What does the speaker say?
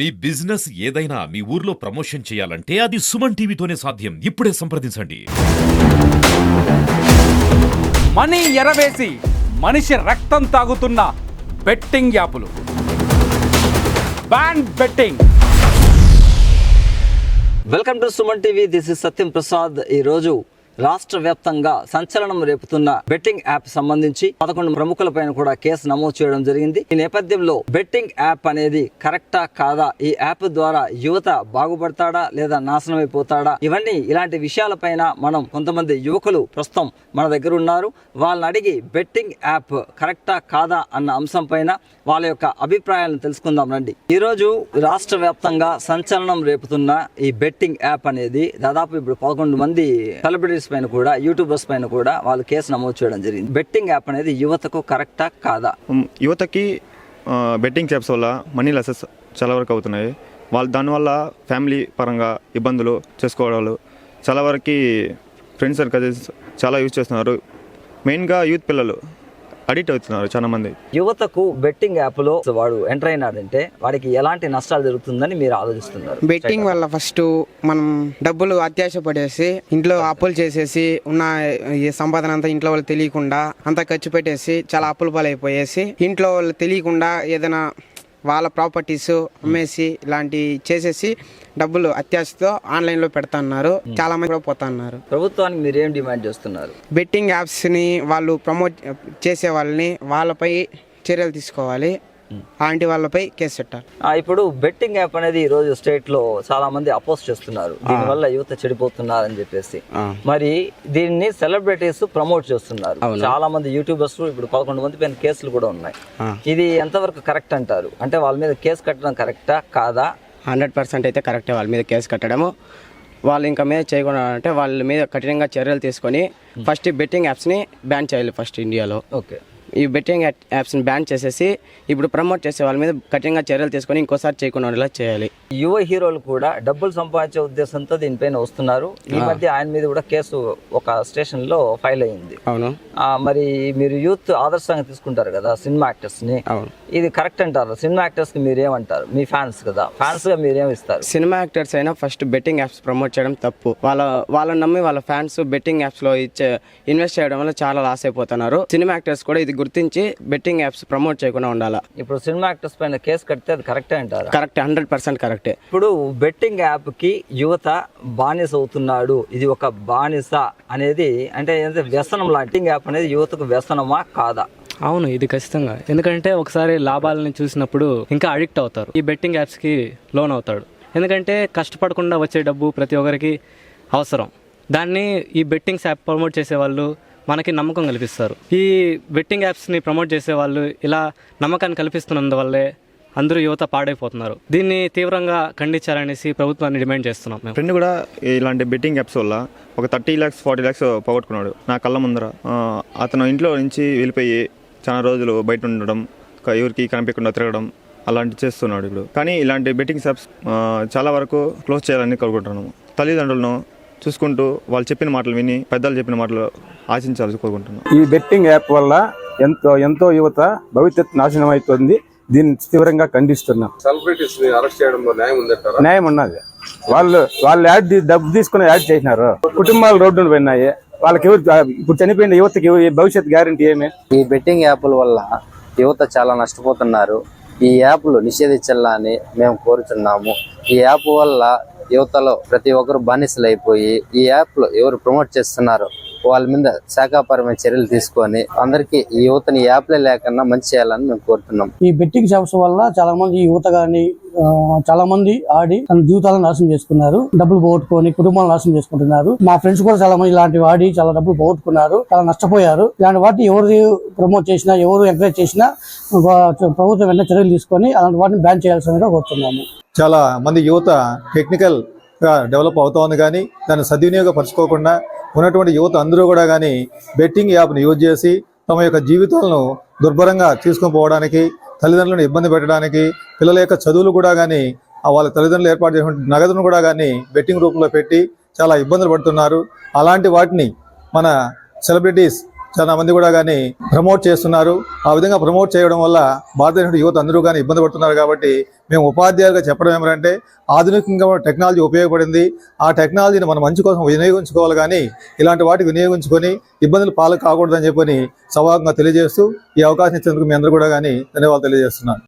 మీ business ఏదైనా మీ ఊర్లో promotion చేయాలంటే అది సుమన్ టీవీతోనే సాధ్యం. ఇప్పుడే సంప్రదించండి. మనీ ఎరవేసి మనిషి రక్తం తాగుతున్న బెట్టింగ్ యాపులు. Ban betting. Welcome to Suman TV. This is Satyam Prasad. ఈ రోజు రాష్ట్ర వ్యాప్తంగా సంచలనం రేపుతున్న బెట్టింగ్ యాప్ సంబంధించి 11 ప్రముఖులపైన కూడా కేసు నమోదు చేయడం జరిగింది. ఈ నేపథ్యంలో బెట్టింగ్ యాప్ అనేది కరెక్టా కాదా, ఈ యాప్ ద్వారా యువత బాగుపడతాడా లేదా నాశనం అయిపోతాడా, ఇలాంటి విషయాలపైన మనం కొంతమంది యువకులు ప్రస్తుతం మన దగ్గర ఉన్నారు. వాళ్ళని అడిగి బెట్టింగ్ యాప్ కరెక్టా కాదా అన్న అంశం పైన వాళ్ళ యొక్క అభిప్రాయాలను తెలుసుకుందాం రండి. ఈ రోజు రాష్ట్ర వ్యాప్తంగా సంచలనం రేపుతున్న ఈ బెట్టింగ్ యాప్ అనేది దాదాపు ఇప్పుడు 11 మంది సెలబ్రిటీస్ పైన కూడా, యూట్యూబర్స్ పైన కూడా వాళ్ళు కేసు నమోదు చేయడం జరిగింది. బెట్టింగ్ యాప్ అనేది యువతకు కరెక్టా కాదా? యువతకి బెట్టింగ్ యాప్స్ వల్ల మనీ లాసెస్ చాలా వరకు అవుతున్నాయి. దానివల్ల ఫ్యామిలీ పరంగా ఇబ్బందులు చేసుకోవడాలు, చాలా వరకు ఫ్రెండ్స్ అండ్ కజిన్స్ చాలా యూజ్ చేస్తున్నారు. మెయిన్గా యూత్ పిల్లలు అడిక్ట్ అవుతున్నారు చాలా మంది. యువతకు బెట్టింగ్ యాప్ లో వాడు ఎంటర్ అయినాడంటే వాడికి ఎలాంటి నష్టాలు జరుగుతుందని మీరు ఆలోచిస్తున్నారు? బెట్టింగ్ వల్ల ఫస్ట్ మనం డబ్బులు అత్యాశ పడేసి ఇంట్లో అప్పులు చేసేసి ఉన్న ఈ సంపాదన అంతా ఇంట్లో వాళ్ళు తెలియకుండా అంతా ఖర్చు పెట్టేసి చాలా అప్పుల పాలైపోయేసి ఇంట్లో వాళ్ళు తెలియకుండా ఏదైనా వాళ్ళ ప్రాపర్టీస్ అమ్మేసి ఇలాంటి చేసేసి డబ్బులు అత్యాశతో ఆన్లైన్లో పెడతాన్నారు. చాలా మంది కూడా పోతున్నారు. ప్రభుత్వానికి మీరు ఏం డిమాండ్ చేస్తున్నారు? బెట్టింగ్ యాప్స్ని వాళ్ళు ప్రమోట్ చేసే వాళ్ళని వాళ్ళపై చర్యలు తీసుకోవాలి. అలాంటి వాళ్ళపై కేసు పెట్టాలి. ఇప్పుడు బెట్టింగ్ యాప్ అనేది ఈ రోజు స్టేట్ లో చాలా మంది అపోజ్ చేస్తున్నారు. దీనివల్ల యువత చెడిపోతున్నారు అని చెప్పేసి. మరి దీన్ని సెలబ్రిటీస్ ప్రమోట్ చేస్తున్నారు. చాలా మంది యూట్యూబర్స్ ఇప్పుడు 11 మంది పైన కేసులు కూడా ఉన్నాయి. ఇది ఎంతవరకు కరెక్ట్ అంటారు? అంటే వాళ్ళ మీద కేసు కట్టడం కరెక్టా కాదా? 100% అయితే కరెక్టే. వాళ్ళ మీద కేసు కట్టడము, వాళ్ళు ఇంకా మీద చేయకుండా అంటే వాళ్ళ మీద కఠినంగా చర్యలు తీసుకొని ఫస్ట్ బెట్టింగ్ యాప్స్ని బ్యాన్ చేయాలి ఫస్ట్ ఇండియాలో. ఓకే, ఈ బెట్టింగ్ యాప్స్ని బ్యాన్ చేసేసి ఇప్పుడు ప్రమోట్ చేసే వాళ్ళ మీద కఠినంగా చర్యలు తీసుకొని ఇంకోసారి చేయకుండా ఉండేలా చేయాలి. యువ హీరోలు కూడా డబ్బులు సంపాదించే ఉద్దేశంతో దీనిపైన వస్తున్నారు. ఈ మధ్య ఆయన మీద కూడా కేసు ఒక స్టేషన్ లో ఫైల్ అయ్యింది. అవును. మరి మీరు యూత్ ఆదర్శంగా తీసుకుంటారు కదా సినిమా యాక్టర్స్ ని. అవును. ఇది కరెక్ట్ అంటారు? సినిమా యాక్టర్స్ కి మీరేమంటారు? మీ ఫ్యాన్స్ కదా, ఫ్యాన్స్ గా మీరేం ఇస్తారు? సినిమా యాక్టర్స్ అయినా ఫస్ట్ బెట్టింగ్ యాప్స్ ప్రమోట్ చేయడం తప్పు. వాళ్ళని నమ్మి వాళ్ళ ఫ్యాన్స్ బెట్టింగ్ యాప్స్ లో ఇన్వెస్ట్ చేయడం వల్ల చాలా లాస్ అయిపోతున్నారు. సినిమా యాక్టర్స్ కూడా ఇది గుర్తించి బెట్టింగ్ యాప్స్ ప్రమోట్ చేయకుండా ఉండాలి. ఇప్పుడు సినిమా యాక్టర్స్ పైన కేసు కడితే అది కరెక్టే అంటారు? కరెక్ట్, 100% కరెక్టే. ఇప్పుడు బెట్టింగ్ యాప్ కి యువత బానిస అవుతున్నాడు. ఇది ఒక బానిస అనేది అంటే వ్యసనం లాంటి యాప్ అనేది యువతకు వ్యసనమా కాదా? అవును, ఇది ఖచ్చితంగా. ఎందుకంటే ఒకసారి లాభాలని చూసినప్పుడు ఇంకా అడిక్ట్ అవుతారు. ఈ బెట్టింగ్ యాప్స్కి లోన్ అవుతాడు. ఎందుకంటే కష్టపడకుండా వచ్చే డబ్బు ప్రతి ఒక్కరికి అవసరం. దాన్ని ఈ బెట్టింగ్స్ యాప్ ప్రమోట్ చేసే వాళ్ళు మనకి నమ్మకం కల్పిస్తారు. ఈ బెట్టింగ్ యాప్స్ని ప్రమోట్ చేసే వాళ్ళు ఇలా నమ్మకాన్ని కల్పిస్తున్నందువల్లే అందరూ యువత పాడైపోతున్నారు. దీన్ని తీవ్రంగా ఖండించాలనేసి ప్రభుత్వాన్ని డిమాండ్ చేస్తున్నాం. మేము ఫ్రెండ్ కూడా ఇలాంటి బెట్టింగ్ యాప్స్ వల్ల ఒక 30 lakhs 40 lakhs పోగొట్టుకున్నాడు నా కళ్ళ ముందర. అతను ఇంట్లో నుంచి వెళ్ళిపోయి చాలా రోజులు బయట ఉండడం, ఎవరికి కనిపించకుండా తిరగడం అలాంటివి చేస్తున్నాడు ఇప్పుడు. కానీ ఇలాంటి బెట్టింగ్ యాప్స్ చాలా వరకు క్లోజ్ చేయాలని కోరుకుంటున్నాము. తల్లిదండ్రులను చూసుకుంటూ వాళ్ళు చెప్పిన మాటలు విని, పెద్దలు చెప్పిన మాటలు ఆశించాలని కోరుకుంటున్నాం. ఈ బెట్టింగ్ యాప్ వల్ల ఎంతో యువత భవిష్యత్తు నాశనం అవుతుంది. దీన్ని తీవ్రంగా ఖండిస్తున్నాం. సెలబ్రిటీస్ ని అరెస్ట్ చేయడంలో న్యాయం ఉందంటారా? న్యాయం ఉన్నది. వాళ్ళు డబ్బు తీసుకుని యాడ్ చేసినారు. కుటుంబాలు రోడ్డును పోయినాయి. వాళ్ళకి ఇప్పుడు చనిపోయిన యువతకి భవిష్యత్ గ్యారంటీ ఏమి? ఈ బెట్టింగ్ యాప్ల వల్ల యువత చాలా నష్టపోతున్నారు. ఈ యాప్లు నిషేధించాలని మేము కోరుచున్నాము. ఈ యాప్ వల్ల యువతలో ప్రతి ఒక్కరు బానిసలు అయిపోయి ఈ యాప్లు ఎవరు ప్రమోట్ చేస్తున్నారు వాళ్ళ మీద శాఖాపరమైన చర్యలు తీసుకొని అందరికి ఈ యువతని యాప్లే లేకుండా మంచి చేయాలని మేము కోరుతున్నాం. ఈ బెట్టింగ్ షాప్స్ వల్ల చాలా మంది యువత గాని చాలా మంది ఆడి తన జీవితాలను నాశనం చేసుకున్నారు. డబ్బులు పోగొట్టుకొని కుటుంబాలను నాశనం చేసుకుంటున్నారు. మా ఫ్రెండ్స్ కూడా చాలా మంది ఇలాంటివి ఆడి చాలా డబ్బులు పోగొట్టుకున్నారు, చాలా నష్టపోయారు. ఇలాంటి వాటిని ఎవరు ప్రమోట్ చేసినా, ఎవరు ఎంకరేజ్ చేసినా ప్రభుత్వం వెంటనే చర్యలు తీసుకొని అలాంటి వాటిని బ్యాన్ చేయాల్సిందిగా కోరుతున్నాము. చాలా మంది యువత టెక్నికల్ గా డెవలప్ అవుతోంది, కానీ దాన్ని సద్వినియోగపరచుకోకుండా ఉన్నటువంటి యువత అందరూ కూడా కానీ బెట్టింగ్ యాప్ను యూజ్ చేసి తమ యొక్క జీవితాలను దుర్భరంగా తీసుకొని పోవడానికి, తల్లిదండ్రులను ఇబ్బంది పెట్టడానికి, పిల్లల యొక్క చదువులు కూడా కానీ వాళ్ళ తల్లిదండ్రులు ఏర్పాటు చేసినటువంటి నగదును కూడా కానీ బెట్టింగ్ రూపంలో పెట్టి చాలా ఇబ్బందులు పడుతున్నారు. అలాంటి వాటిని మన సెలబ్రిటీస్ చాలా మంది కూడా కానీ ప్రమోట్ చేస్తున్నారు. ఆ విధంగా ప్రమోట్ చేయడం వల్ల భారతదేశ యువత అందరూ కానీ ఇబ్బంది పడుతున్నారు. కాబట్టి మేము ఉపాధ్యాయులుగా చెప్పడం ఏమంటే ఆధునికంగా టెక్నాలజీ ఉపయోగపడింది. ఆ టెక్నాలజీని మనం మంచి కోసం వినియోగించుకోవాలి, కానీ ఇలాంటి వాటికి వినియోగించుకొని ఇబ్బందులు పాలు కాకూడదని చెప్పని సవాలంగా తెలియజేస్తూ ఈ అవకాశం ఇచ్చినందుకు మీ అందరూ కూడా కానీ ధన్యవాదాలు తెలియజేస్తున్నాను.